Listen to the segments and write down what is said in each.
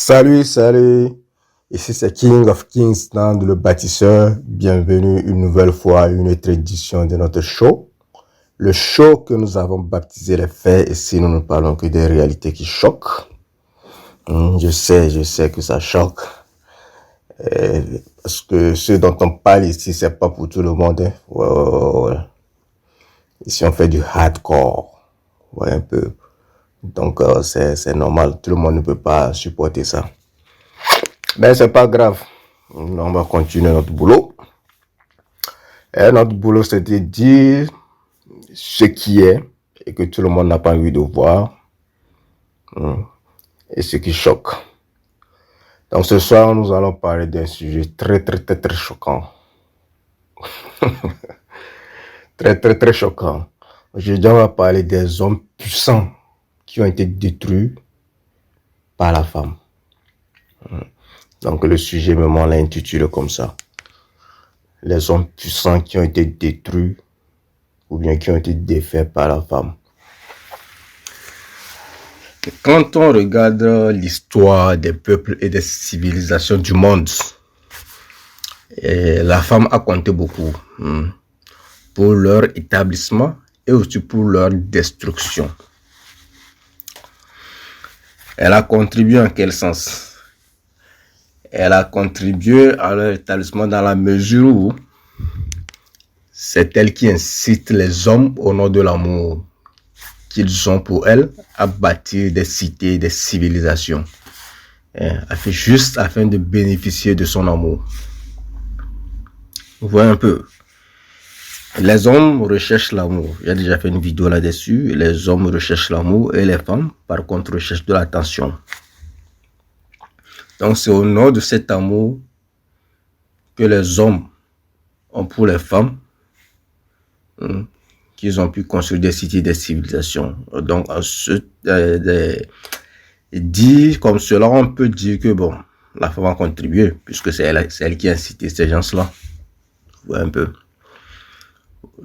Salut, salut. Ici c'est King of Kings, Nand, le bâtisseur. Bienvenue une nouvelle fois à une autre édition de notre show. Le show que nous avons baptisé les faits. Ici, nous ne parlons que des réalités qui choquent. Je sais que ça choque. Parce que ce dont on parle ici, c'est pas pour tout le monde. Hein. Ouais. Ici, on fait du hardcore. Ouais, un peu. Donc, c'est normal. Tout le monde ne peut pas supporter ça. Mais c'est pas grave. On va continuer notre boulot. Et notre boulot, c'est de dire ce qui est et que tout le monde n'a pas envie de voir. Et ce qui choque. Donc ce soir, nous allons parler d'un sujet très choquant. très choquant. Aujourd'hui, on va parler des hommes puissants qui ont été détruits par la femme. Donc le sujet me l'a intitulé comme ça. Les hommes puissants qui ont été détruits ou bien qui ont été défaits par la femme. Quand on regarde l'histoire des peuples et des civilisations du monde, la femme a compté beaucoup pour leur établissement et aussi pour leur destruction. Elle a contribué en quel sens? Elle a contribué à leur établissement dans la mesure où c'est elle qui incite les hommes au nom de l'amour qu'ils ont pour elle à bâtir des cités, des civilisations, juste afin de bénéficier de son amour. Vous voyez un peu. Les hommes recherchent l'amour. J'ai déjà fait une vidéo là-dessus. Les hommes recherchent l'amour et les femmes, par contre, recherchent de l'attention. Donc, c'est au nom de cet amour que les hommes ont pour les femmes qu'ils ont pu construire des cités, des civilisations. Donc, dit comme cela, on peut dire que bon, la femme a contribué, puisque c'est elle qui a incité ces gens-là. Vous voyez un peu.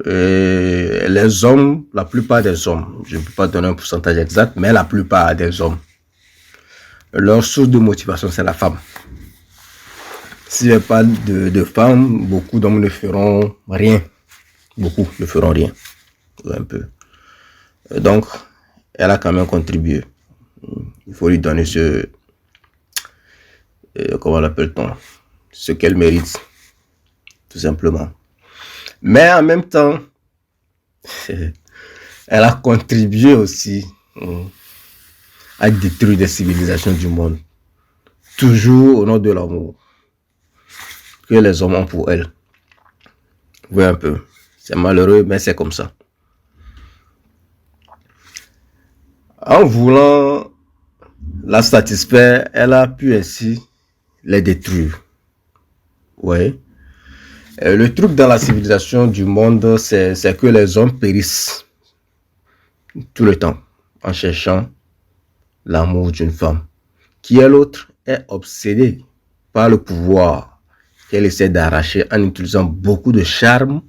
Et les hommes, la plupart des hommes, je ne peux pas donner un pourcentage exact, mais la plupart des hommes, leur source de motivation, c'est la femme. S'il n'y a pas de femmes, beaucoup d'hommes ne feront rien. Beaucoup ne feront rien. Un peu. Donc, elle a quand même contribué. Il faut lui donner comment l'appelle-t-on? Ce qu'elle mérite. Tout simplement. Mais en même temps, elle a contribué aussi à détruire des civilisations du monde. Toujours au nom de l'amour que les hommes ont pour elle. Vous voyez un peu. C'est malheureux, mais c'est comme ça. En voulant la satisfaire, elle a pu ainsi les détruire. Oui. Le truc dans la civilisation du monde, c'est que les hommes périssent tout le temps en cherchant l'amour d'une femme, qui est l'autre est obsédée par le pouvoir qu'elle essaie d'arracher en utilisant beaucoup de charme,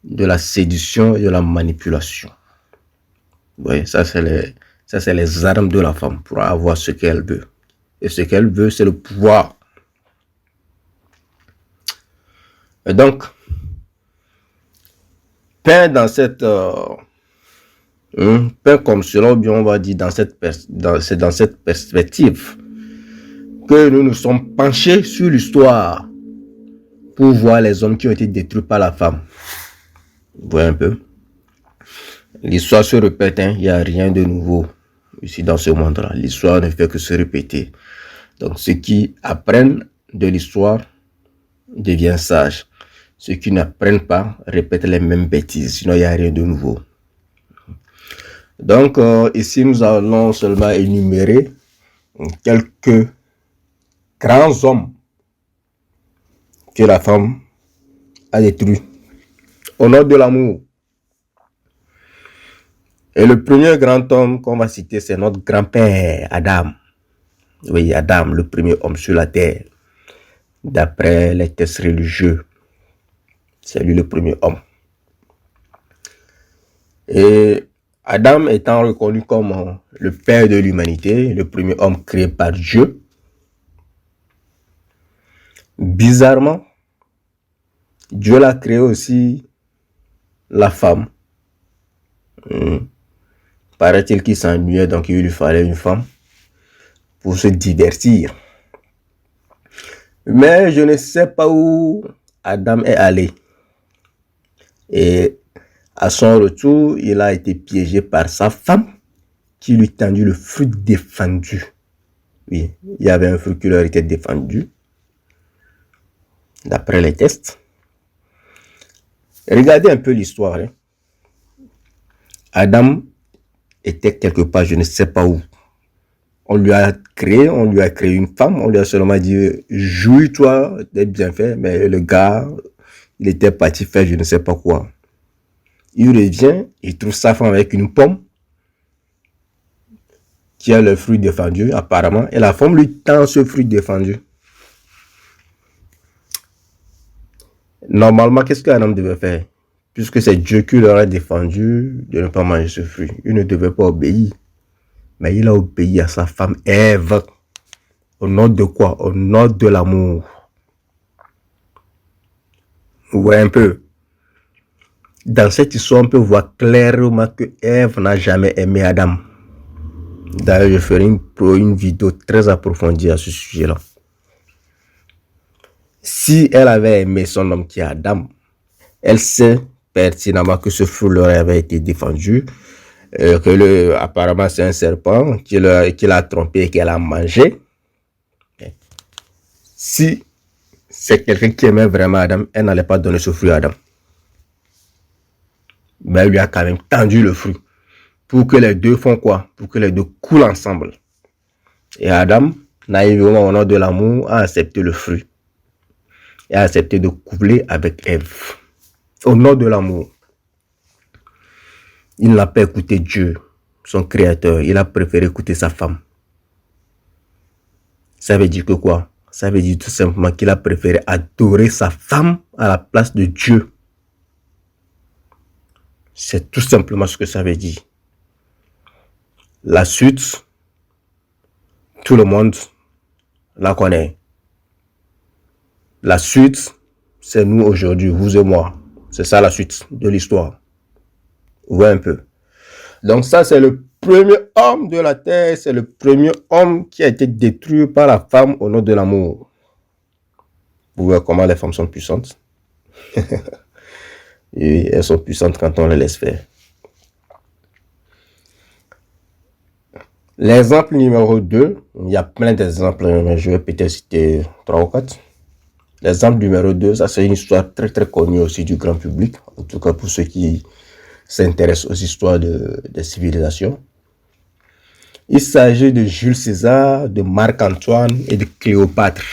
de la séduction et de la manipulation. Oui, ça c'est les armes de la femme pour avoir ce qu'elle veut. Et ce qu'elle veut, c'est le pouvoir. Et donc, peint dans cette peint comme cela, ou bien on va dire dans cette perspective que nous nous sommes penchés sur l'histoire pour voir les hommes qui ont été détruits par la femme. Vous voyez un peu? L'histoire se répète, il n'y a rien de nouveau ici dans ce monde-là. L'histoire ne fait que se répéter. Donc ceux qui apprennent de l'histoire deviennent sages. Ceux qui n'apprennent pas répètent les mêmes bêtises, sinon il n'y a rien de nouveau. Donc ici nous allons seulement énumérer quelques grands hommes que la femme a détruits au nom de l'amour. Et le premier grand homme qu'on va citer, c'est notre grand-père Adam. Oui, Adam, le premier homme sur la terre. D'après les textes religieux, c'est lui le premier homme. Et Adam étant reconnu comme le père de l'humanité, le premier homme créé par Dieu, bizarrement, Dieu l'a créé aussi la femme. Paraît-il qu'il s'ennuyait, donc il lui fallait une femme pour se divertir. Mais je ne sais pas où Adam est allé. Et à son retour, il a été piégé par sa femme qui lui tendit le fruit défendu. Oui, il y avait un fruit qui leur était défendu, d'après les tests. Regardez un peu l'histoire. Hein. Adam était quelque part, je ne sais pas où. On lui a créé une femme, on lui a seulement dit, jouis-toi des bienfaits, mais le gars, il était parti faire je ne sais pas quoi. Il revient, il trouve sa femme avec une pomme, qui a le fruit défendu, apparemment, et la femme lui tend ce fruit défendu. Normalement, qu'est-ce qu'un homme devait faire? Puisque c'est Dieu qui leur a défendu de ne pas manger ce fruit. Il ne devait pas obéir. Mais il a obéi à sa femme Ève. Au nom de quoi? Au nom de l'amour. Vous voyez un peu. Dans cette histoire, on peut voir clairement que Ève n'a jamais aimé Adam. D'ailleurs, je ferai une vidéo très approfondie à ce sujet-là. Si elle avait aimé son homme qui est Adam, elle sait pertinemment que ce fruit leur avait été défendu, apparemment c'est un serpent qui l'a trompé et qu'elle a mangé. Si c'est quelqu'un qui aimait vraiment Adam, elle n'allait pas donner ce fruit à Adam. Mais elle lui a quand même tendu le fruit. Pour que les deux font quoi? Pour que les deux coulent ensemble. Et Adam, naïvement au nom de l'amour, a accepté le fruit. Et a accepté de coupler avec Ève. Au nom de l'amour. Il n'a pas écouté Dieu, son créateur. Il a préféré écouter sa femme. Ça veut dire que quoi? Ça veut dire tout simplement qu'il a préféré adorer sa femme à la place de Dieu. C'est tout simplement ce que ça veut dire. La suite, tout le monde la connaît. La suite, c'est nous aujourd'hui, vous et moi. C'est ça la suite de l'histoire. Vous voyez un peu. Donc ça, c'est le premier homme de la terre. C'est le premier homme qui a été détruit par la femme au nom de l'amour. Vous voyez comment les femmes sont puissantes. Et elles sont puissantes quand on les laisse faire. L'exemple numéro 2, il y a plein d'exemples, mais je vais peut-être citer 3 ou 4. L'exemple numéro 2, ça c'est une histoire très très connue aussi du grand public, en tout cas pour ceux qui s'intéressent aux histoires des civilisations. Il s'agit de Jules César, de Marc-Antoine et de Cléopâtre.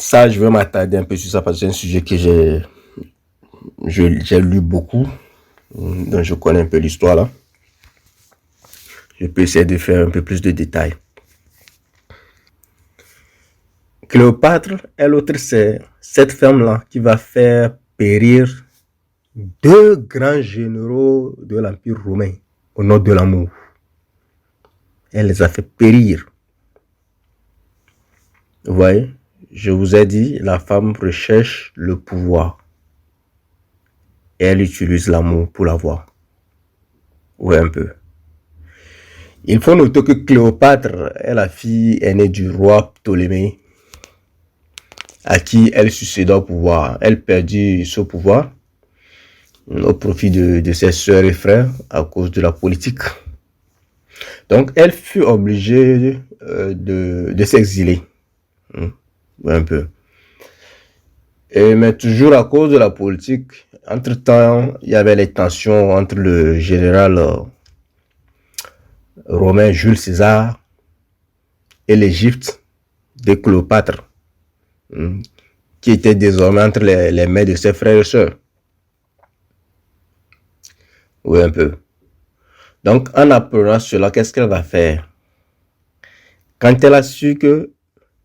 Ça, je vais m'attarder un peu sur ça parce que c'est un sujet que j'ai lu beaucoup. Donc je connais un peu l'histoire là. Je peux essayer de faire un peu plus de détails. Cléopâtre est l'autre, c'est cette femme-là qui va faire périr 2 grands généraux de l'Empire romain au nom de l'amour. Elle les a fait périr. Vous voyez, je vous ai dit, la femme recherche le pouvoir. Et elle utilise l'amour pour l'avoir. Oui, un peu. Il faut noter que Cléopâtre est la fille aînée du roi Ptolémée, à qui elle succéda au pouvoir. Elle perdit ce pouvoir au profit de ses sœurs et frères à cause de la politique. Donc, elle fut obligée de s'exiler. Un peu. Mais toujours à cause de la politique, entre-temps, il y avait les tensions entre le général romain Jules César et l'Égypte de Cléopâtre, qui était désormais entre les mains de ses frères et sœurs. Oui, un peu. Donc, en apprenant cela, qu'est-ce qu'elle va faire? Quand elle a su que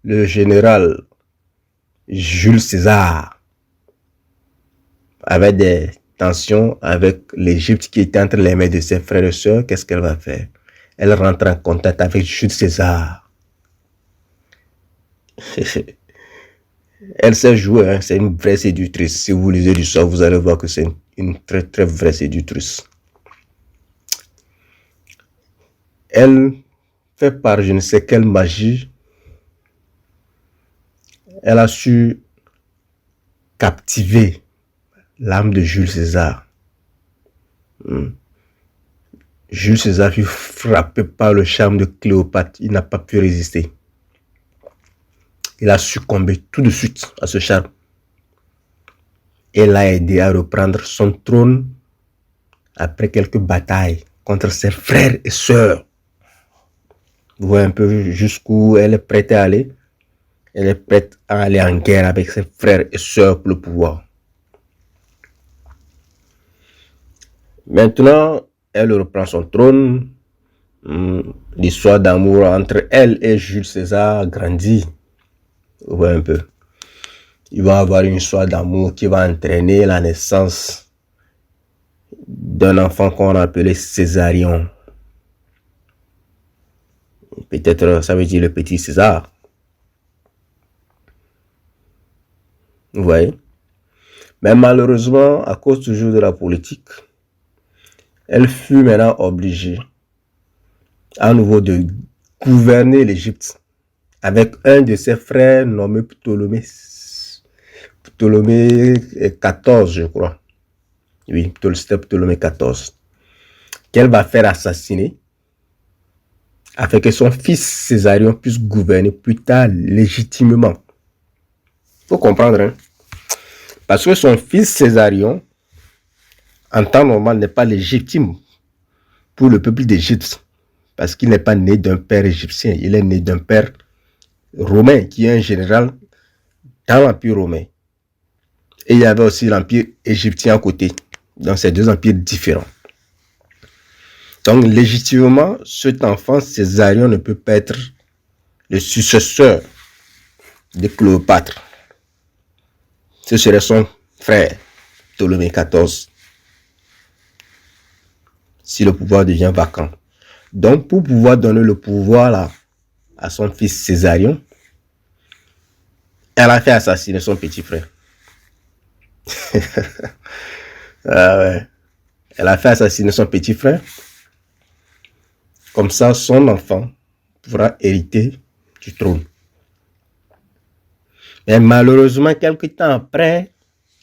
le général Jules César avait des tension avec l'Égypte qui était entre les mains de ses frères et sœurs, qu'est-ce qu'elle va faire? Elle rentre en contact avec Jules César. Elle sait jouer, hein? C'est une vraie séductrice. Si vous lisez l'histoire, vous allez voir que c'est une très très vraie séductrice. Elle fait par je ne sais quelle magie, elle a su captiver l'âme de Jules César. Jules César fut frappé par le charme de Cléopâtre. Il n'a pas pu résister. Il a succombé tout de suite à ce charme. Elle l'a aidé à reprendre son trône après quelques batailles contre ses frères et sœurs. Vous voyez un peu jusqu'où elle est prête à aller. Elle est prête à aller en guerre avec ses frères et sœurs pour le pouvoir. Maintenant, elle reprend son trône. L'histoire d'amour entre elle et Jules César grandit. Vous voyez un peu. Il va y avoir une histoire d'amour qui va entraîner la naissance d'un enfant qu'on appelait Césarion. Peut-être ça veut dire le petit César. Vous voyez. Mais malheureusement, à cause toujours de la politique, elle fut maintenant obligée à nouveau de gouverner l'Égypte avec un de ses frères nommé Ptolémée. Ptolémée 14, je crois. Oui, c'était Ptolémée 14. Qu'elle va faire assassiner afin que son fils Césarion puisse gouverner plus tard légitimement. Il faut comprendre, hein? Parce que son fils Césarion, en temps normal, n'est pas légitime pour le peuple d'Égypte. Parce qu'il n'est pas né d'un père égyptien, il est né d'un père romain qui est un général dans l'Empire romain. Et il y avait aussi l'Empire égyptien à côté. Donc, c'est deux empires différents. Donc, légitimement, cet enfant Césarion ne peut pas être le successeur de Cléopâtre. Ce serait son frère, Ptolémée XIV, si le pouvoir devient vacant. Donc, pour pouvoir donner le pouvoir là, à son fils Césarion, elle a fait assassiner son petit frère. Ah ouais. Elle a fait assassiner son petit frère. Comme ça, son enfant pourra hériter du trône. Mais malheureusement, quelque temps après,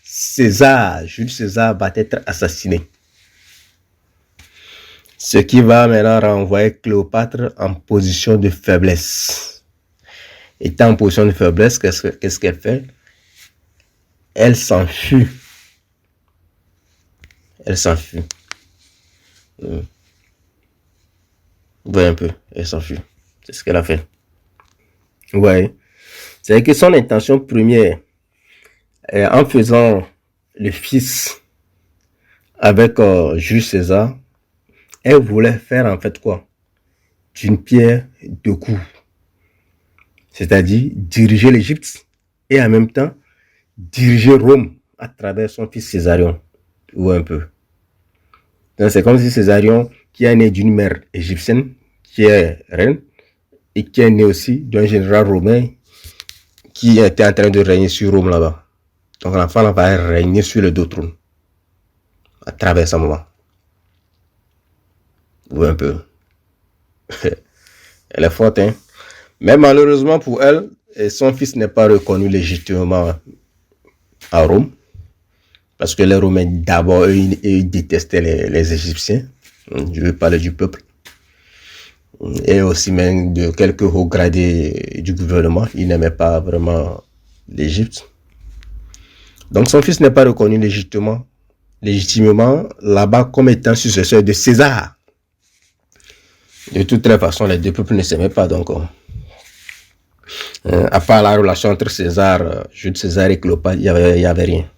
Jules César va être assassiné. Ce qui va maintenant renvoyer Cléopâtre en position de faiblesse. Étant en position de faiblesse, qu'est-ce qu'elle fait? Elle s'enfuit. Elle s'enfuit. Vous voyez un peu, elle s'enfuit. C'est ce qu'elle a fait. Vous voyez? C'est que son intention première, en faisant le fils avec Jules César, elle voulait faire en fait quoi? D'une pierre deux coups. C'est-à-dire diriger l'Égypte et en même temps diriger Rome à travers son fils Césarion. Ou un peu. Donc c'est comme si Césarion, qui est né d'une mère égyptienne, qui est reine, et qui est né aussi d'un général romain qui était en train de régner sur Rome là-bas. Donc l'enfant va régner sur le deux trônes à travers sa maman. Ou un peu. Elle est forte, hein. Mais malheureusement pour elle, son fils n'est pas reconnu légitimement à Rome. Parce que les Romains, d'abord, ils détestaient les Égyptiens. Je veux parler du peuple. Et aussi même de quelques hauts gradés du gouvernement. Ils n'aimaient pas vraiment l'Égypte. Donc son fils n'est pas reconnu légitimement là-bas comme étant successeur de César. De toutes les façons, les deux peuples ne s'aimaient pas. Donc, à part la relation entre Jules César et Cléopâtre, il n'y avait rien.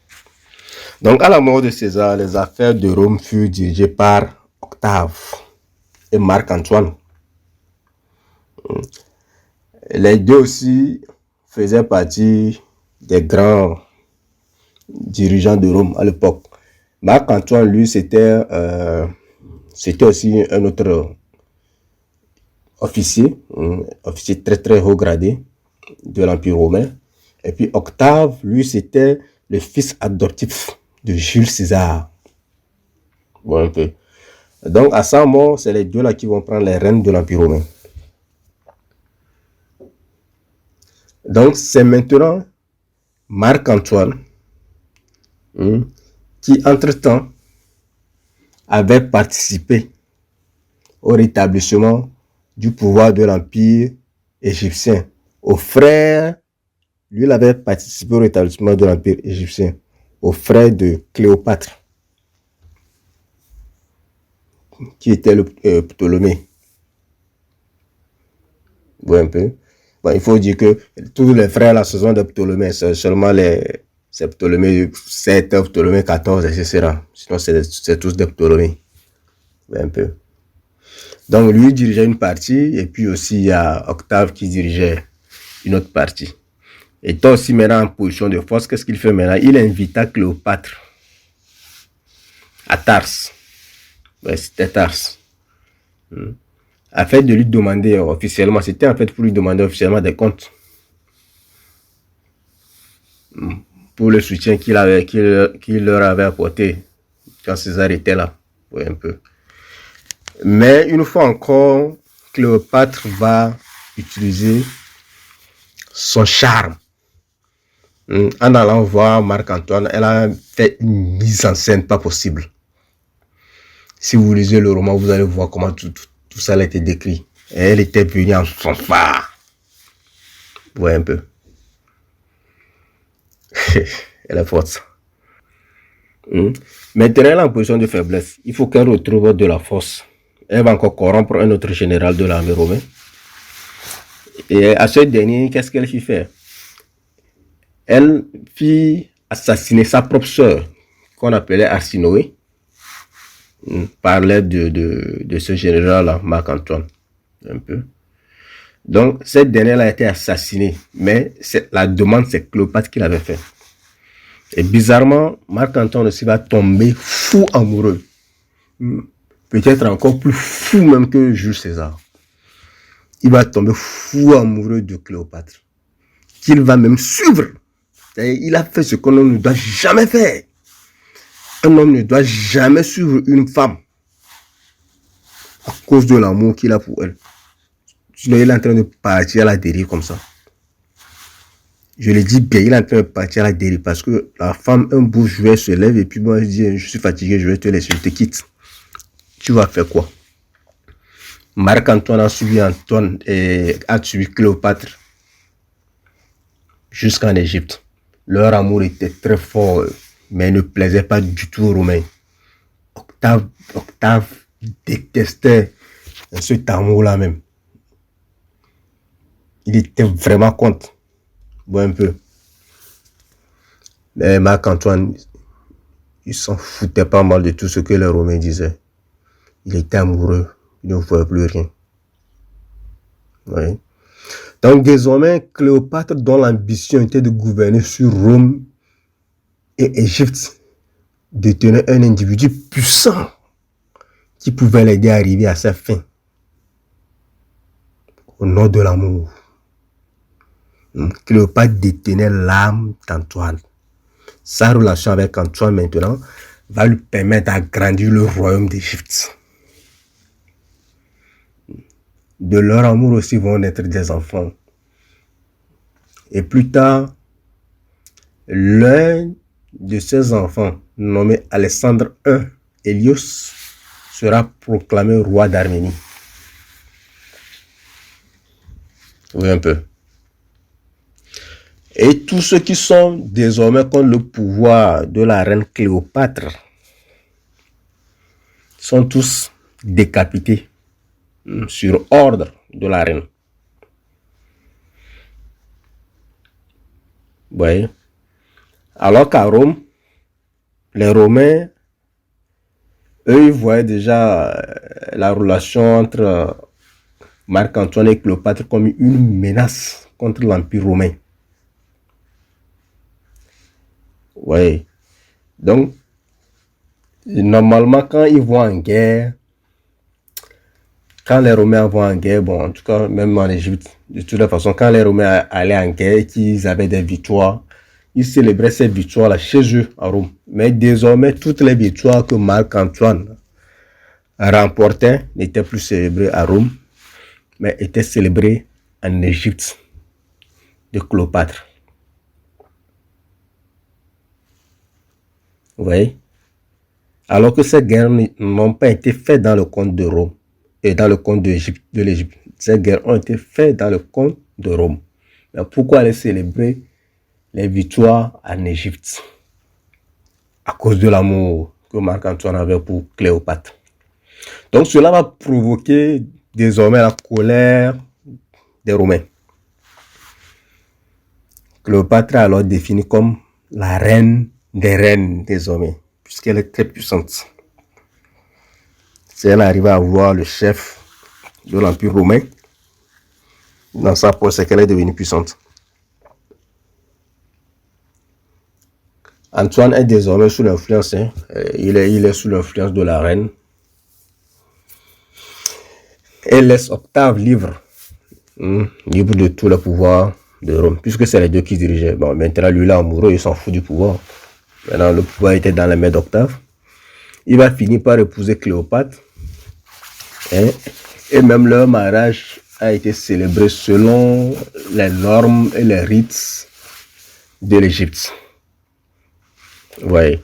Donc, à la mort de César, les affaires de Rome furent dirigées par Octave et Marc-Antoine. Les deux aussi faisaient partie des grands dirigeants de Rome à l'époque. Marc-Antoine, lui, c'était aussi un autre officier, officier très très haut gradé de l'Empire romain. Et puis Octave, lui, c'était le fils adoptif de Jules César. Bon, un peu. Donc, à sa mort, c'est les deux là qui vont prendre les rênes de l'Empire romain. Donc, c'est maintenant Marc-Antoine qui, entre-temps, avait participé au rétablissement du pouvoir de l'Empire égyptien. Au frère, lui, il avait participé au rétablissement de l'Empire égyptien, au frère de Cléopâtre, qui était le Ptolémée. Vous voyez un peu. Bon, il faut dire que tous les frères là, ce sont des Ptolémées, c'est seulement c'est Ptolémée 7, Ptolémée 14, etc. Sinon, c'est tous des Ptolémées. Vous voyez un peu. Donc, lui dirigeait une partie, et puis aussi, il y a Octave qui dirigeait une autre partie. Et toi aussi, maintenant, en position de force, qu'est-ce qu'il fait maintenant? Il invita Cléopâtre à Tars. Ouais, c'était Tars. Afin de lui demander officiellement, c'était en fait pour lui demander officiellement des comptes. Pour le soutien qu'il leur avait apporté quand César était là. Oui, un peu. Mais une fois encore, Cléopâtre va utiliser son charme. En allant voir Marc-Antoine, elle a fait une mise en scène pas possible. Si vous lisez le roman, vous allez voir comment tout ça a été décrit. Et elle était venue en fanfare. Vous voyez un peu. Elle est forte. Maintenant, elle est en position de faiblesse. Il faut qu'elle retrouve de la force. Elle va encore corrompre un autre général de l'armée romaine. Et à ce dernier, qu'est-ce qu'elle fit faire? Elle fit assassiner sa propre sœur, qu'on appelait Arsinoé, par l'aide de ce général-là, Marc-Antoine. Un peu. Donc, cette dernière a été assassinée, mais la demande, c'est Cléopâtre qui l'avait fait. Et bizarrement, Marc-Antoine aussi va tomber fou amoureux. Peut-être encore plus fou même que Jules César. Il va tomber fou amoureux de Cléopâtre. Qu'il va même suivre. Il a fait ce qu'un homme ne doit jamais faire. Un homme ne doit jamais suivre une femme à cause de l'amour qu'il a pour elle. Sinon, il est en train de partir à la dérive comme ça. Je le dis bien, il est en train de partir à la dérive parce que la femme, un beau jour, se lève et puis moi, je dis, je suis fatigué, je vais te laisser, je te quitte. Tu vas faire quoi? Marc-Antoine a suivi Antoine et a suivi Cléopâtre jusqu'en Égypte. Leur amour était très fort, mais ne plaisait pas du tout aux Romains. Octave détestait cet amour-là même. Il était vraiment contre. Bon, un peu. Mais Marc-Antoine, il s'en foutait pas mal de tout ce que les Romains disaient. Il était amoureux. Il ne voyait plus rien. Oui. Donc désormais, Cléopâtre, dont l'ambition était de gouverner sur Rome et Égypte, détenait un individu puissant qui pouvait l'aider à arriver à sa fin. Au nom de l'amour. Cléopâtre détenait l'âme d'Antoine. Sa relation avec Antoine maintenant va lui permettre d'agrandir le royaume d'Égypte. De leur amour aussi vont naître des enfants. Et plus tard, l'un de ces enfants, nommé Alexandre I Hélios, sera proclamé roi d'Arménie. Oui, un peu. Et tous ceux qui sont désormais contre le pouvoir de la reine Cléopâtre sont tous décapités sur ordre de la reine. Vous voyez? Alors qu'à Rome, les Romains, eux, ils voyaient déjà la relation entre Marc-Antoine et Cléopâtre comme une menace contre l'Empire romain. Oui. Donc, Normalement, quand ils vont en guerre, quand les Romains vont en guerre, bon, en tout cas, même en Égypte, de toute façon, quand les Romains allaient en guerre et qu'ils avaient des victoires, ils célébraient ces victoires-là chez eux, à Rome. Mais désormais, toutes les victoires que Marc-Antoine remportait n'étaient plus célébrées à Rome, mais étaient célébrées en Égypte de Cléopâtre. Vous voyez? Alors que ces guerres n'ont pas été faites dans le compte de Rome et dans le compte de l'Égypte. Ces guerres ont été faites dans le compte de Rome. Mais pourquoi aller célébrer les victoires en Égypte? À cause de l'amour que Marc-Antoine avait pour Cléopâtre. Donc cela va provoquer désormais la colère des Romains. Cléopâtre est alors définie comme la reine des reines désormais, puisqu'elle est très puissante. Si elle arrive à voir le chef de l'Empire romain dans sa poche, c'est qu'elle est devenue puissante. Antoine est désormais sous l'influence, il est sous l'influence de la reine. Elle laisse Octave libre de tout le pouvoir de Rome, puisque c'est les deux qui dirigeaient. Bon, maintenant, lui, là, amoureux, il s'en fout du pouvoir. Maintenant, le pouvoir était dans les mains d'Octave. Il va finir par épouser Cléopâtre. Et même leur mariage a été célébré selon les normes et les rites de l'Égypte. Ouais.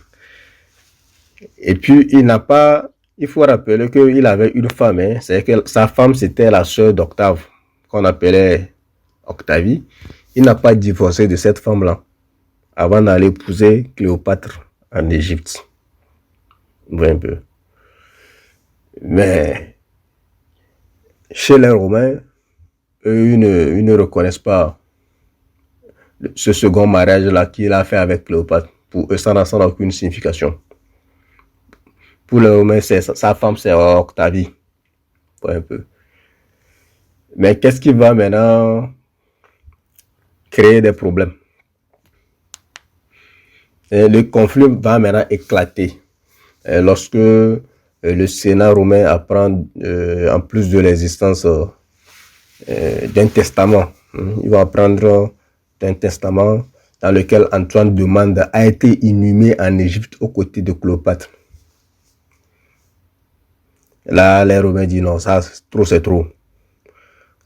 Et puis, il faut rappeler qu'il avait une femme. C'est que sa femme, c'était la sœur d'Octave, qu'on appelait Octavie. Il n'a pas divorcé de cette femme-là avant d'aller épouser Cléopâtre en Égypte. Ouais, un peu. Mais chez les Romains, eux, ils ne reconnaissent pas ce second mariage-là qu'il a fait avec Cléopâtre. Pour eux, ça n'a aucune signification. Pour les Romains, sa femme, c'est Octavie. Ouais, un peu. Mais qu'est-ce qui va maintenant créer des problèmes? Et le conflit va maintenant éclater lorsque le Sénat romain apprend, en plus de l'existence d'un testament, il va apprendre d'un testament dans lequel Antoine demande à être inhumé en Égypte aux côtés de Cléopâtre. Là, les Romains disent non, ça c'est trop.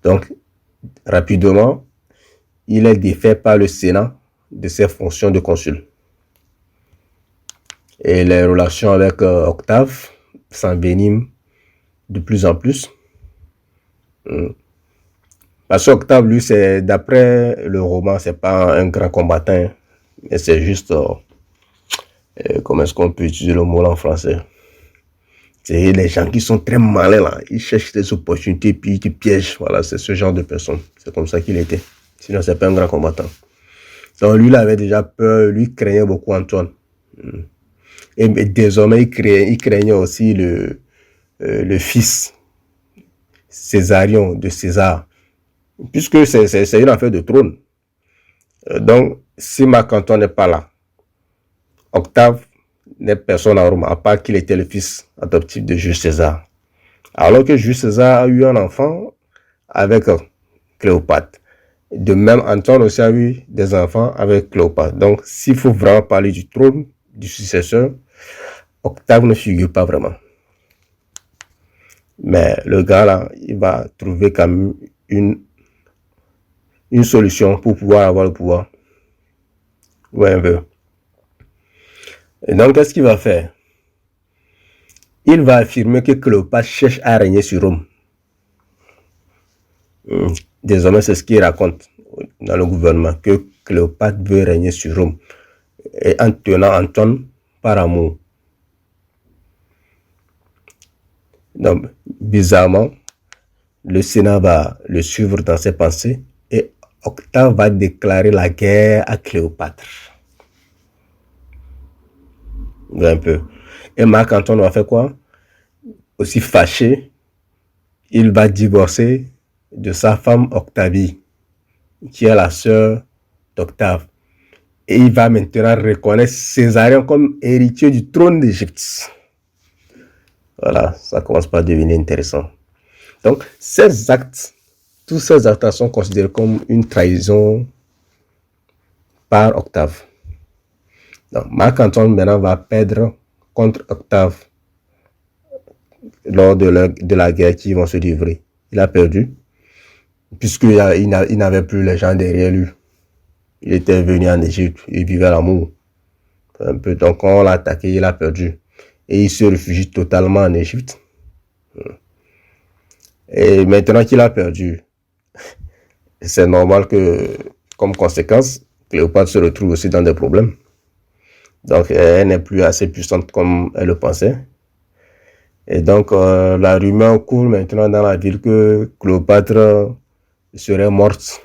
Donc, rapidement, il est défait par le Sénat de ses fonctions de consul. Et les relations avec Octave s'enveniment de plus en plus. Parce qu'Octave, lui, c'est d'après le roman, c'est pas un grand combattant, mais c'est juste, comment est-ce qu'on peut utiliser le mot en français? C'est les gens qui sont très malins là, ils cherchent des opportunités puis ils te piègent. Voilà, c'est ce genre de personne. C'est comme ça qu'il était. Sinon, c'est pas un grand combattant. Donc lui, il avait déjà peur, lui craignait beaucoup Antoine. Et désormais, il craignait aussi le fils Césarion de César, puisque c'est une affaire de trône. Donc, si Marc-Antoine n'est pas là, Octave n'est personne à Rome, à part qu'il était le fils adoptif de Jules César. Alors que Jules César a eu un enfant avec Cléopâtre. De même, Antoine aussi a eu des enfants avec Cléopâtre. Donc, s'il faut vraiment parler du trône, du successeur, Octave ne figure pas vraiment. Mais le gars là, il va trouver quand même une solution pour pouvoir avoir le pouvoir. Ouais, un peu. Et donc, qu'est-ce qu'il va faire? Il va affirmer que Cléopâtre cherche à régner sur Rome. Désormais, c'est ce qu'il raconte dans le gouvernement, que Cléopâtre veut régner sur Rome, et en tenant Antoine par amour. Donc, bizarrement, le Sénat va le suivre dans ses pensées et Octave va déclarer la guerre à Cléopâtre. Un peu. Et Marc-Antoine va faire quoi? Aussi fâché, il va divorcer de sa femme Octavie, qui est la sœur d'Octave. Et il va maintenant reconnaître Césarien comme héritier du trône d'Égypte. Voilà, ça commence par devenir intéressant. Donc, ces actes, tous ces actes sont considérés comme une trahison par Octave. Donc, Marc-Antoine maintenant va perdre contre Octave lors de la guerre qu'ils vont se livrer. Il a perdu, puisqu'il n'avait plus les gens derrière lui. Il était venu en Égypte, il vivait l'amour. Un peu. Donc, quand on l'a attaqué, il a perdu. Et il se réfugie totalement en Égypte. Et maintenant qu'il a perdu, c'est normal que, comme conséquence, Cléopâtre se retrouve aussi dans des problèmes. Donc, elle n'est plus assez puissante comme elle le pensait. Et donc, la rumeur court maintenant dans la ville que Cléopâtre serait morte.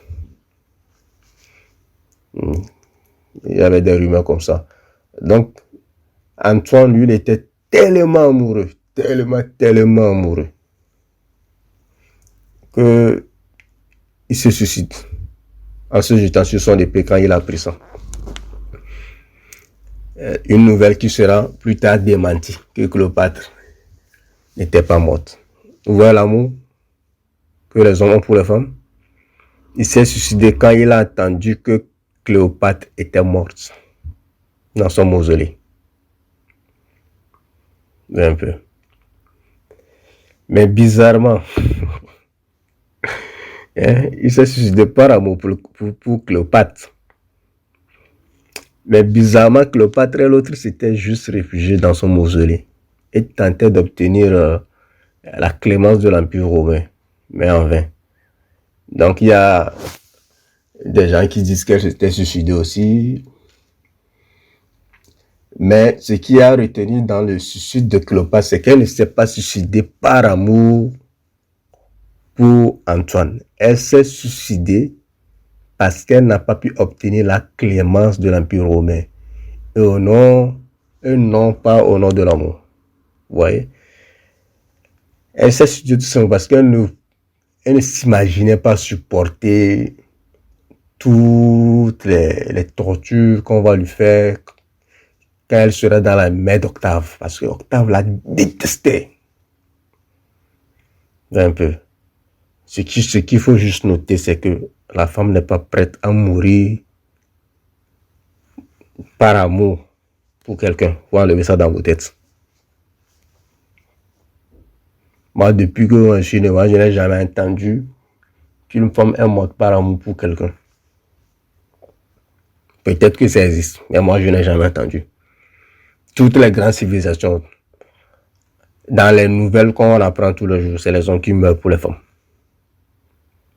Il y avait des rumeurs comme ça. Donc, Antoine, lui, il était tellement amoureux, tellement amoureux, que il se suicide en se jetant sur son épée quand il a appris ça. Une nouvelle qui sera plus tard démentie, que Cléopâtre n'était pas morte. Vous voyez l'amour que les hommes ont pour les femmes? Il s'est suicidé quand il a entendu que Cléopâtre était morte dans son mausolée. Un peu. Mais bizarrement, il s'est suicidé par amour pour Cléopâtre. Mais bizarrement, Cléopâtre et l'autre s'étaient juste réfugiés dans son mausolée et tentaient d'obtenir la clémence de l'Empire romain, mais en vain. Donc il y a des gens qui disent qu'elle s'était suicidée aussi. Mais ce qui a retenu dans le suicide de Cléopâtre, c'est qu'elle ne s'est pas suicidée par amour pour Antoine. Elle s'est suicidée parce qu'elle n'a pas pu obtenir la clémence de l'Empire romain. Et non pas au nom de l'amour. Vous voyez? Elle s'est suicidée tout simplement parce qu'elle ne s'imaginait pas supporter toutes les tortures qu'on va lui faire quand elle sera dans la main d'Octave. Parce que Octave la détestait. Un peu. Ce qu'il faut juste noter, c'est que la femme n'est pas prête à mourir par amour pour quelqu'un. Faut enlever ça dans vos têtes. Moi, depuis que je suis né, je n'ai jamais entendu qu'une femme est morte par amour pour quelqu'un. Peut-être que ça existe, mais moi, je n'ai jamais entendu. Toutes les grandes civilisations, dans les nouvelles qu'on apprend tous les jours, c'est les hommes qui meurent pour les femmes.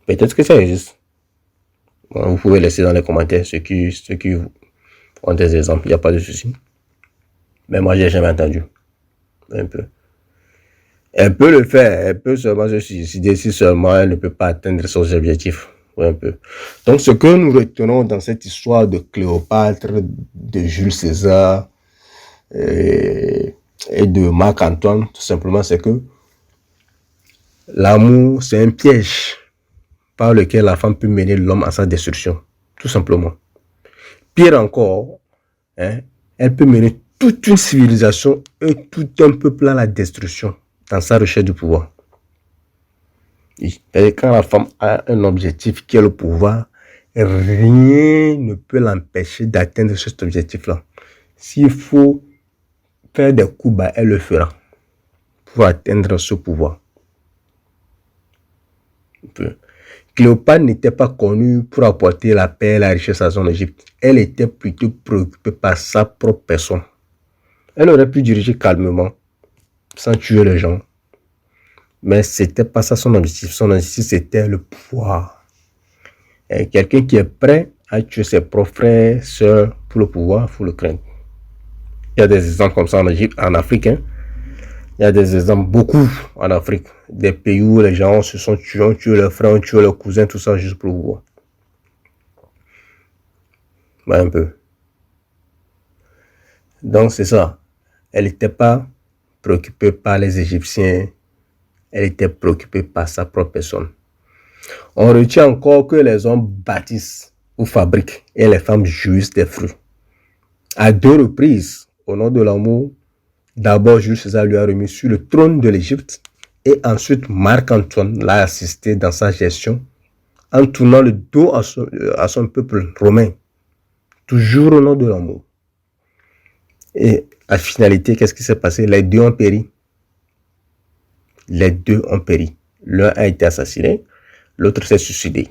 Peut-être que ça existe. Vous pouvez laisser dans les commentaires ceux qui ont des exemples, il n'y a pas de souci. Mais moi, je n'ai jamais entendu. Un peu. Elle peut le faire, elle peut seulement se suicider si seulement elle ne peut pas atteindre son objectif. Un peu. Donc, ce que nous retenons dans cette histoire de Cléopâtre, de Jules César et de Marc-Antoine, tout simplement, c'est que l'amour, c'est un piège par lequel la femme peut mener l'homme à sa destruction. Tout simplement. Pire encore, elle peut mener toute une civilisation et tout un peuple à la destruction dans sa recherche du pouvoir. Et quand la femme a un objectif qui est le pouvoir, rien ne peut l'empêcher d'atteindre cet objectif-là. S'il faut faire des coups bas, elle le fera pour atteindre ce pouvoir. Cléopâtre n'était pas connue pour apporter la paix et la richesse à son Égypte. Elle était plutôt préoccupée par sa propre personne. Elle aurait pu diriger calmement, sans tuer les gens. Mais c'était pas ça son objectif. Son objectif, c'était le pouvoir. Quelqu'un qui est prêt à tuer ses propres frères, sœurs pour le pouvoir, il faut le craindre. Il y a des exemples comme ça en Égypte, en Afrique. Il y a des exemples beaucoup en Afrique. Des pays où les gens se sont tués, ont tué leurs frères, ont tué leurs cousins, tout ça juste pour le pouvoir. Un peu. Donc c'est ça. Elle n'était pas préoccupée par les Égyptiens. Elle était préoccupée par sa propre personne. On retient encore que les hommes bâtissent ou fabriquent et les femmes jouissent des fruits. À 2 reprises, au nom de l'amour, D'abord, Jules César lui a remis sur le trône de l'Égypte et ensuite Marc-Antoine l'a assisté dans sa gestion en tournant le dos à son peuple romain, toujours au nom de l'amour. Et la finalité, qu'est-ce qui s'est passé? Les deux ont péri. Les deux ont péri. L'un a été assassiné, l'autre s'est suicidé.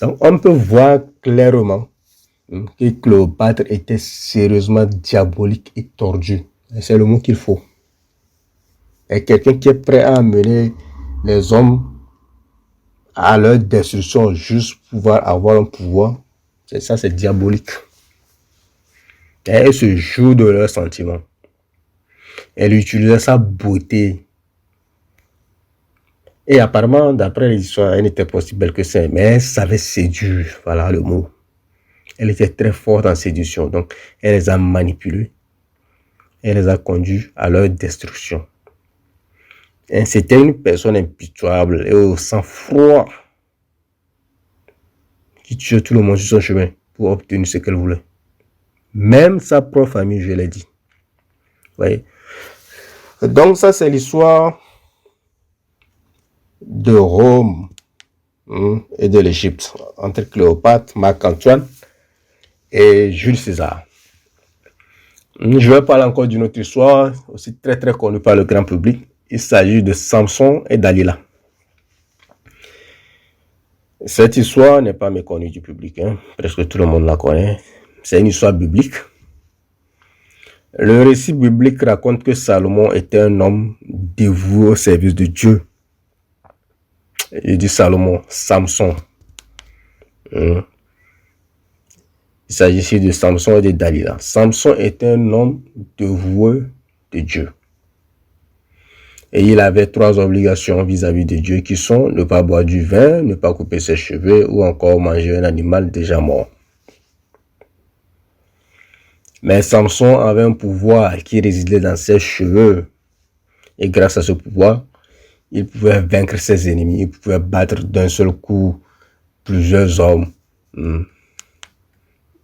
Donc, on peut voir clairement que Cléopâtre était sérieusement diabolique et tordu. Et c'est le mot qu'il faut. Et quelqu'un qui est prêt à amener les hommes à leur destruction juste pour pouvoir avoir un pouvoir, c'est ça, c'est diabolique. Et elle se joue de leurs sentiments. Elle utilisait sa beauté. Et apparemment, d'après les histoires, elle n'était pas aussi belle que ça, mais elle savait séduire, voilà le mot. Elle était très forte en séduction, donc elle les a manipulés. Elle les a conduits à leur destruction. Et c'était une personne impitoyable et au sang-froid qui tuait tout le monde sur son chemin pour obtenir ce qu'elle voulait. Même sa propre famille, je l'ai dit. Vous voyez? Donc ça, c'est l'histoire de Rome et de l'Égypte, entre Cléopâtre, Marc-Antoine et Jules César. Je vais parler encore d'une autre histoire, aussi très très connue par le grand public. Il s'agit de Samson et Dalila. Cette histoire n'est pas méconnue du public, presque tout le monde la connaît. C'est une histoire biblique. Le récit biblique raconte que Salomon était un homme dévoué au service de Dieu. Il dit Salomon, Samson. Il s'agit ici de Samson et de Dalila. Samson était un homme dévoué de Dieu. Et il avait 3 obligations vis-à-vis de Dieu qui sont ne pas boire du vin, ne pas couper ses cheveux ou encore manger un animal déjà mort. Mais Samson avait un pouvoir qui résidait dans ses cheveux. Et grâce à ce pouvoir, il pouvait vaincre ses ennemis. Il pouvait battre d'un seul coup plusieurs hommes.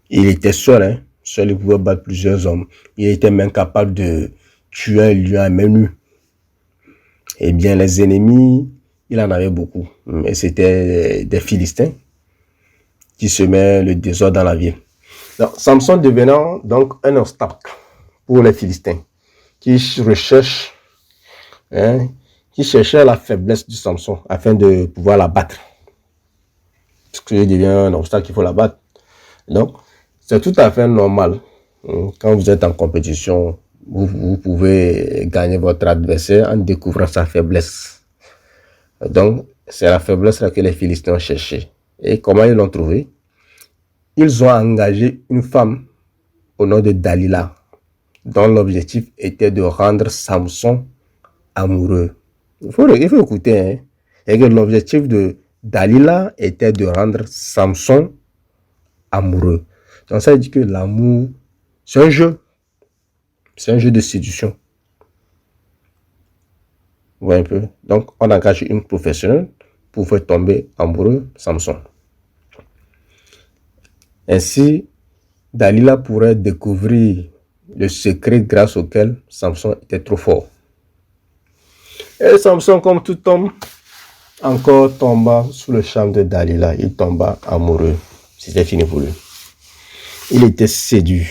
Il était seul, seul il pouvait battre plusieurs hommes. Il était même capable de tuer un lion à main nue. Eh bien, les ennemis, il en avait beaucoup. Et c'était des Philistins qui semaient le désordre dans la ville. Donc, Samson devenant donc un obstacle pour les Philistins qui cherchaient la faiblesse du Samson afin de pouvoir la battre. Parce qu'il devient un obstacle, il faut la battre. Donc, c'est tout à fait normal. Quand vous êtes en compétition, vous pouvez gagner votre adversaire en découvrant sa faiblesse. Donc, c'est la faiblesse là que les Philistins ont cherché. Et comment ils l'ont trouvé? Ils ont engagé une femme au nom de Dalila, dont l'objectif était de rendre Samson amoureux. Il faut écouter. Et que l'objectif de Dalila était de rendre Samson amoureux. Donc ça veut dire que l'amour, c'est un jeu. C'est un jeu de séduction. Vous voyez un peu? Donc, on engage une professionnelle pour faire tomber amoureux Samson. Ainsi, Dalila pourrait découvrir le secret grâce auquel Samson était trop fort. Et Samson, comme tout homme, encore tomba sous le charme de Dalila. Il tomba amoureux. C'était fini pour lui. Il était séduit.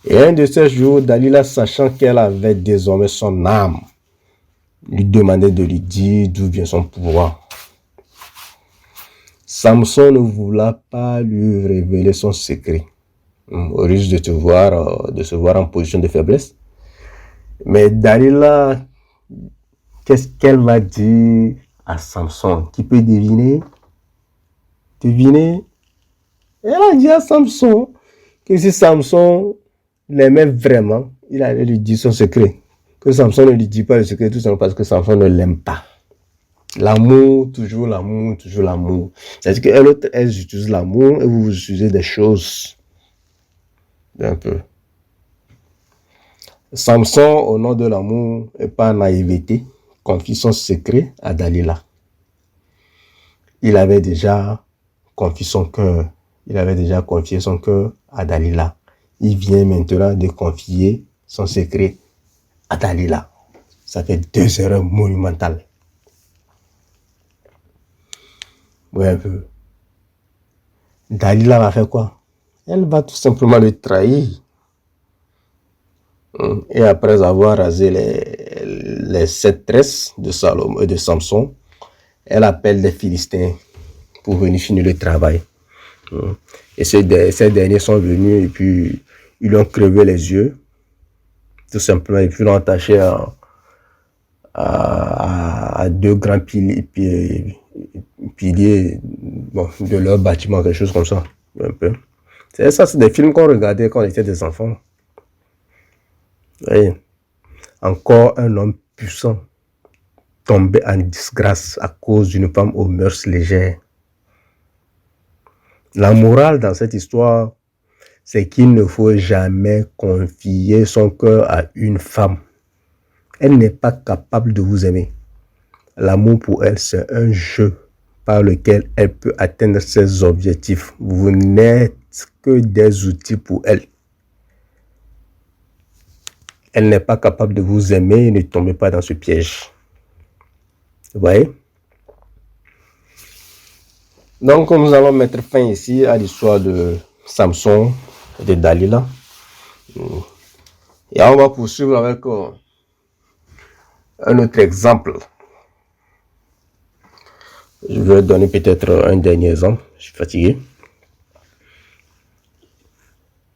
Et un de ces jours, Dalila, sachant qu'elle avait désormais son âme, lui demandait de lui dire d'où vient son pouvoir. Samson ne voulait pas lui révéler son secret, au risque de se voir en position de faiblesse. Mais Dalila, qu'est-ce qu'elle va dire à Samson? Qui peut deviner? Elle a dit à Samson que si Samson l'aimait vraiment, il allait lui dire son secret. Que Samson ne lui dit pas le secret tout simplement parce que Samson ne l'aime pas. L'amour, toujours l'amour, toujours l'amour. C'est-à-dire qu'elle utilise l'amour et vous utilisez des choses. Un peu. Samson, au nom de l'amour et par naïveté, confie son secret à Dalila. Il avait déjà confié son cœur. Il avait déjà confié son cœur à Dalila. il vient maintenant de confier son secret à Dalila. Ça fait 2 erreurs monumentales. Ouais, un peu. Dalila va faire quoi? Elle va tout simplement le trahir. Et après avoir rasé les 7 tresses de Salomon et de Samson, elle appelle les Philistins pour venir finir le travail. Et ces derniers sont venus et puis ils lui ont crevé les yeux, tout simplement, et puis l'ont attaché à 2 grands piliers bon, de leur bâtiment, quelque chose comme ça. Un peu. C'est des films qu'on regardait quand on était des enfants. Et encore un homme puissant tombé en disgrâce à cause d'une femme aux mœurs légères. La morale dans cette histoire, c'est qu'il ne faut jamais confier son cœur à une femme. Elle n'est pas capable de vous aimer. L'amour pour elle, c'est un jeu par lequel elle peut atteindre ses objectifs. Vous n'êtes que des outils pour elle. Elle n'est pas capable de vous aimer, ne tombez pas dans ce piège. Vous voyez? Donc, nous allons mettre fin ici à l'histoire de Samson et de Dalila. Et on va poursuivre avec un autre exemple. Je vais donner peut-être un dernier exemple. Je suis fatigué.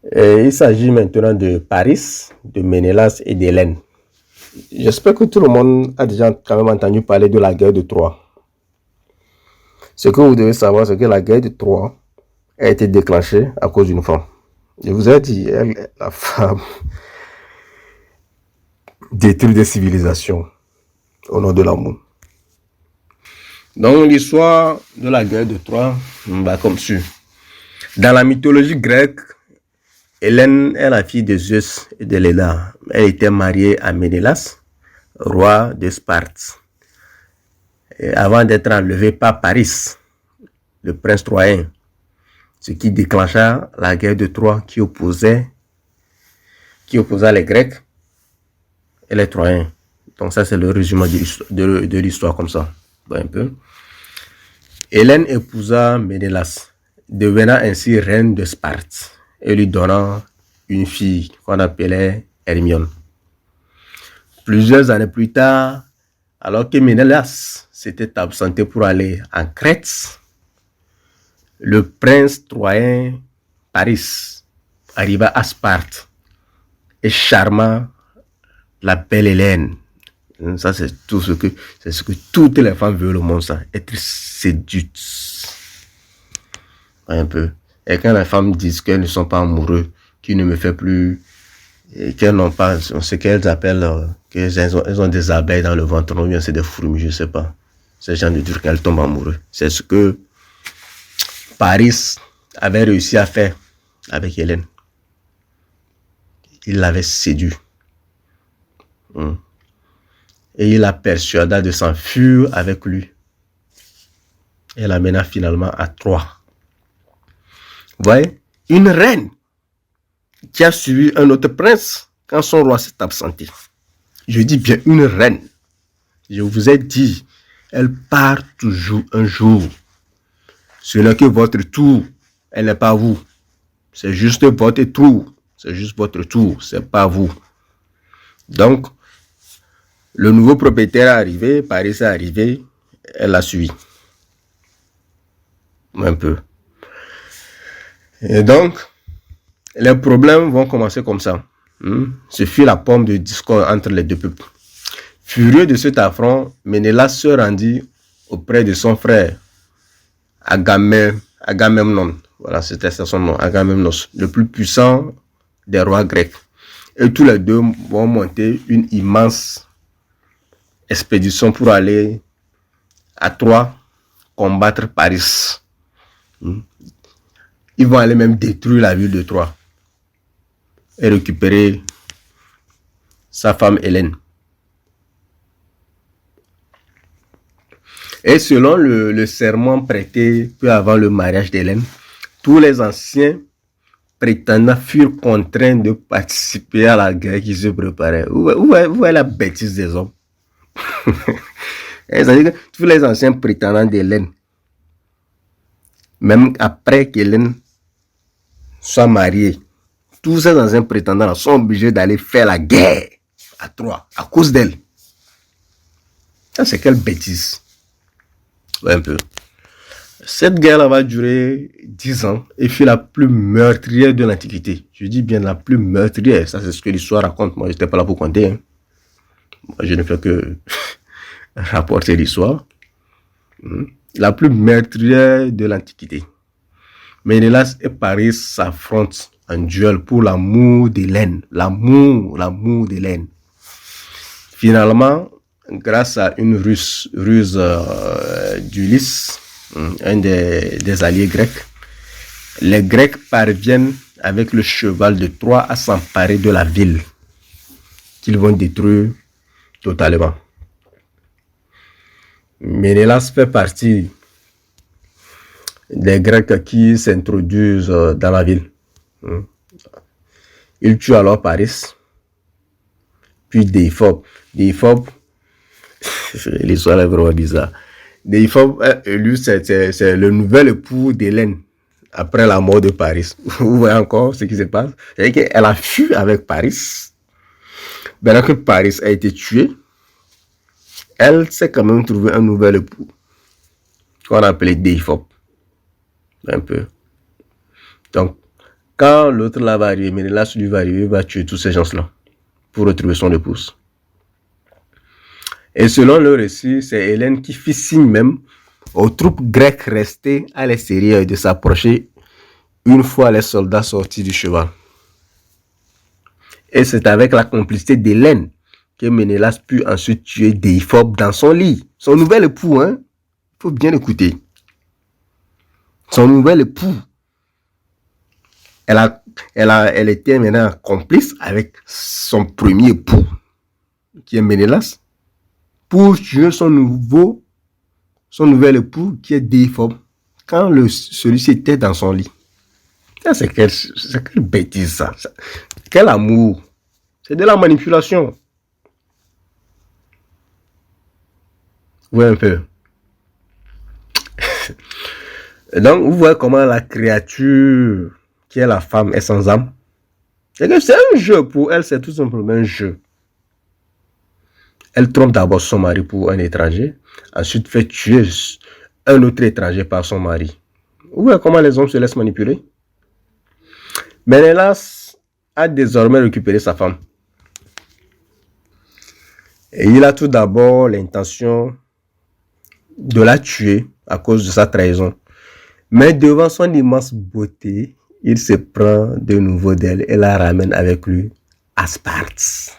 Et il s'agit maintenant de Paris, de Ménélas et d'Hélène. J'espère que tout le monde a déjà quand même entendu parler de la guerre de Troie. Ce que vous devez savoir, c'est que la guerre de Troie a été déclenchée à cause d'une femme. Je vous ai dit, la femme détruit des civilisations au nom de l'amour. Donc l'histoire de la guerre de Troie va comme suit. Dans la mythologie grecque, Hélène est la fille de Zeus et de Léda. Elle était mariée à Ménélas, roi de Sparte. Et avant d'être enlevée par Paris, le prince troyen, ce qui déclencha la guerre de Troie qui opposa les Grecs et les Troyens. Donc ça, c'est le résumé de l'histoire comme ça. Un peu. Hélène épousa Ménélas, devenant ainsi reine de Sparte et lui donnant une fille qu'on appelait Hermione. Plusieurs années plus tard, alors que Ménélas s'était absenté pour aller en Crète, le prince troyen Paris arriva à Sparte et charma la belle Hélène. Ça, c'est ce que toutes les femmes veulent au monde, ça, être séduites. Un peu. Et quand les femmes disent qu'elles ne sont pas amoureuses, qu'ils ne me fait plus, et qu'elles n'ont pas, ce qu'elles appellent, qu'elles ont des abeilles dans le ventre, non bien c'est des fourmis, je sais pas. Ces gens de dire qu'elles tombent amoureuses. C'est ce que Paris avait réussi à faire avec Hélène. Il l'avait séduit. Et il la persuada de s'enfuir avec lui. Elle l'amena finalement à Troie. Vous voyez, une reine qui a suivi un autre prince quand son roi s'est absenté. Je dis bien une reine. Je vous ai dit, elle part toujours un jour. Ce n'est que votre tour. Elle n'est pas vous. C'est juste votre tour. C'est juste votre tour. C'est pas vous. Donc, le nouveau propriétaire est arrivé. Paris est arrivé. Elle l'a suivi. Un peu. Et donc, les problèmes vont commencer comme ça. Ce fut la pomme de discorde entre les deux peuples. Furieux de cet affront, Ménélas se rendit auprès de son frère Agamemnon. Voilà, c'était son nom, Agamemnon, le plus puissant des rois grecs. Et tous les deux vont monter une immense expédition pour aller à Troie combattre Paris. Ils vont aller même détruire la ville de Troie et récupérer sa femme Hélène. Et selon le serment prêté peu avant le mariage d'Hélène, tous les anciens prétendants furent contraints de participer à la guerre qui se préparait. Où est la bêtise des hommes? C'est-à-dire que tous les anciens prétendants d'Hélène, même après qu'Hélène soit mariée, tous ces anciens prétendants sont obligés d'aller faire la guerre à Troie à cause d'elle. Ça, c'est quelle bêtise. Ouais, un peu. Cette guerre-là va durer 10 ans et fut la plus meurtrière de l'Antiquité. Je dis bien la plus meurtrière. Ça, c'est ce que l'histoire raconte. Moi, je n'étais pas là pour compter. Hein. Moi, je ne fais que rapporter l'histoire. La plus meurtrière de l'Antiquité. Ménélas et Paris s'affrontent en duel pour l'amour d'Hélène. L'amour d'Hélène. Finalement, grâce à une ruse d'Ulysse, un des alliés grecs, les Grecs parviennent avec le cheval de Troie à s'emparer de la ville qu'ils vont détruire totalement. Ménélas fait partie des Grecs qui s'introduisent dans la ville. Il tue alors Paris, puis Déiphobe. Déiphobe, l'histoire est vraiment bizarre. Déiphobe est élu, c'est le nouvel époux d'Hélène après la mort de Paris. Vous voyez encore ce qui se passe? C'est-à-dire qu'elle a fui avec Paris. Maintenant que Paris a été tué, elle s'est quand même trouvé un nouvel époux qu'on appelait Déiphobe. Un peu. Donc, quand l'autre là va arriver, Ménélas lui va arriver, va tuer tous ces gens-là pour retrouver son épouse. Et selon le récit, c'est Hélène qui fit signe même aux troupes grecques restées à l'extérieur de s'approcher une fois les soldats sortis du cheval. Et c'est avec la complicité d'Hélène que Ménélas put ensuite tuer Déiphobe dans son lit. Son nouvel époux, hein? Il faut bien écouter. Son nouvel époux. Elle était maintenant complice avec son premier époux, qui est Ménélas, pour tuer son nouvel époux, qui est Déiphobe, quand celui-ci était dans son lit. Ça, c'est quelle bêtise, ça. Quel amour. C'est de la manipulation. Oui, un peu. Donc, vous voyez comment la créature qui est la femme est sans âme. C'est que c'est un jeu pour elle, c'est tout simplement un jeu. Elle trompe d'abord son mari pour un étranger, ensuite fait tuer un autre étranger par son mari. Vous voyez comment les hommes se laissent manipuler. Ménélas a désormais récupéré sa femme. Et il a tout d'abord l'intention de la tuer à cause de sa trahison. Mais devant son immense beauté, il se prend de nouveau d'elle et la ramène avec lui à Sparte.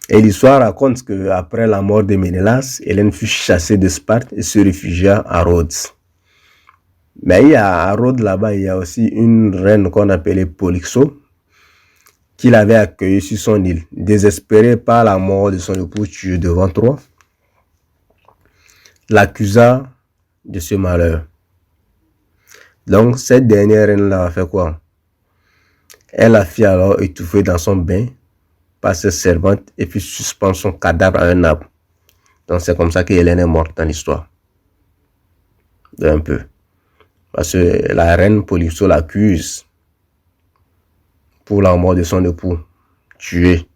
Et l'histoire raconte qu'après la mort de Ménélas, Hélène fut chassée de Sparte et se réfugia à Rhodes. Mais à Rhodes, là-bas, il y a aussi une reine qu'on appelait Polyxo, qui l'avait accueillie sur son île. Désespérée par la mort de son époux tué devant Troie, l'accusa de ce malheur. Donc, cette dernière reine-là a fait quoi? Elle a fait alors étouffer dans son bain par ses servantes et puis suspendre son cadavre à un arbre. Donc, c'est comme ça que Hélène est morte dans l'histoire. Un peu. Parce que la reine Polypso l'accuse pour la mort de son époux, tué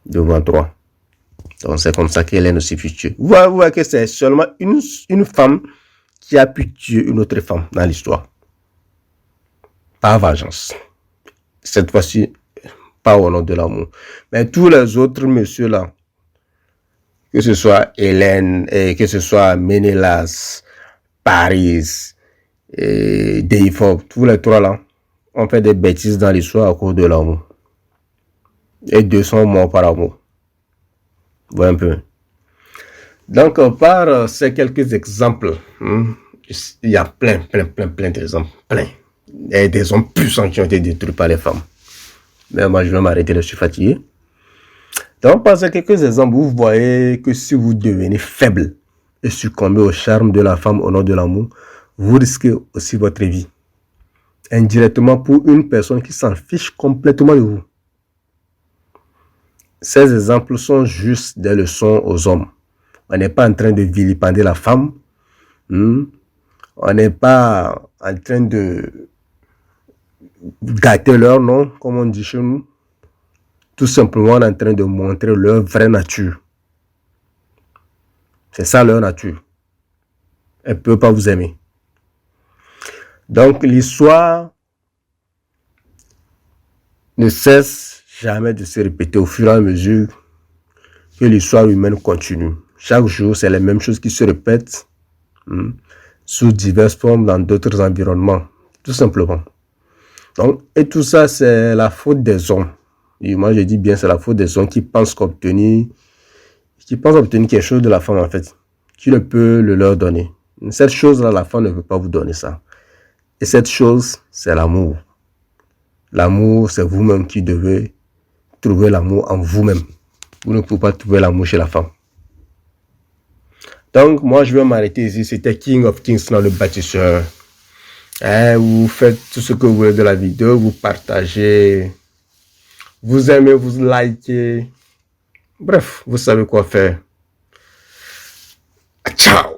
devant Troie. Donc, c'est comme ça qu'Hélène aussi fut tuée. Vous voyez que c'est seulement une femme qui a pu tuer une autre femme dans l'histoire. Par vengeance. Cette fois-ci, pas au nom de l'amour. Mais tous les autres messieurs-là, que ce soit Hélène, et que ce soit Ménélas, Paris, Déiphobe, tous les trois là, ont fait des bêtises dans l'histoire à cause de l'amour. Et deux sont morts par amour. Vous voyez un peu. Donc, par ces quelques exemples, il y a plein d'exemples, plein. Et des hommes puissants qui ont été détruits par les femmes. Mais moi, je vais m'arrêter là, je suis fatigué. Donc, par ces quelques exemples, vous voyez que si vous devenez faible et succombez au charme de la femme au nom de l'amour, vous risquez aussi votre vie. Indirectement pour une personne qui s'en fiche complètement de vous. Ces exemples sont juste des leçons aux hommes. On n'est pas en train de vilipender la femme. On n'est pas en train de gâter leur nom, comme on dit chez nous. Tout simplement, on est en train de montrer leur vraie nature. C'est ça leur nature. Elle ne peut pas vous aimer. Donc, l'histoire ne cesse jamais de se répéter au fur et à mesure que l'histoire humaine continue. Chaque jour, c'est les mêmes choses qui se répètent sous diverses formes dans d'autres environnements, tout simplement. Donc, et tout ça, c'est la faute des hommes. Et moi, je dis bien, c'est la faute des hommes qui pensent obtenir quelque chose de la femme, en fait, qui ne peut le leur donner. Cette chose-là, la femme ne peut pas vous donner ça. Et cette chose, c'est l'amour. L'amour, c'est vous-même qui devez trouver l'amour en vous-même. Vous ne pouvez pas trouver l'amour chez la femme. Donc, moi, je vais m'arrêter ici. C'était King of Kings dans le bâtisseur. Vous faites tout ce que vous voulez de la vidéo. Vous partagez. Vous aimez, vous likez. Bref, vous savez quoi faire. Ciao!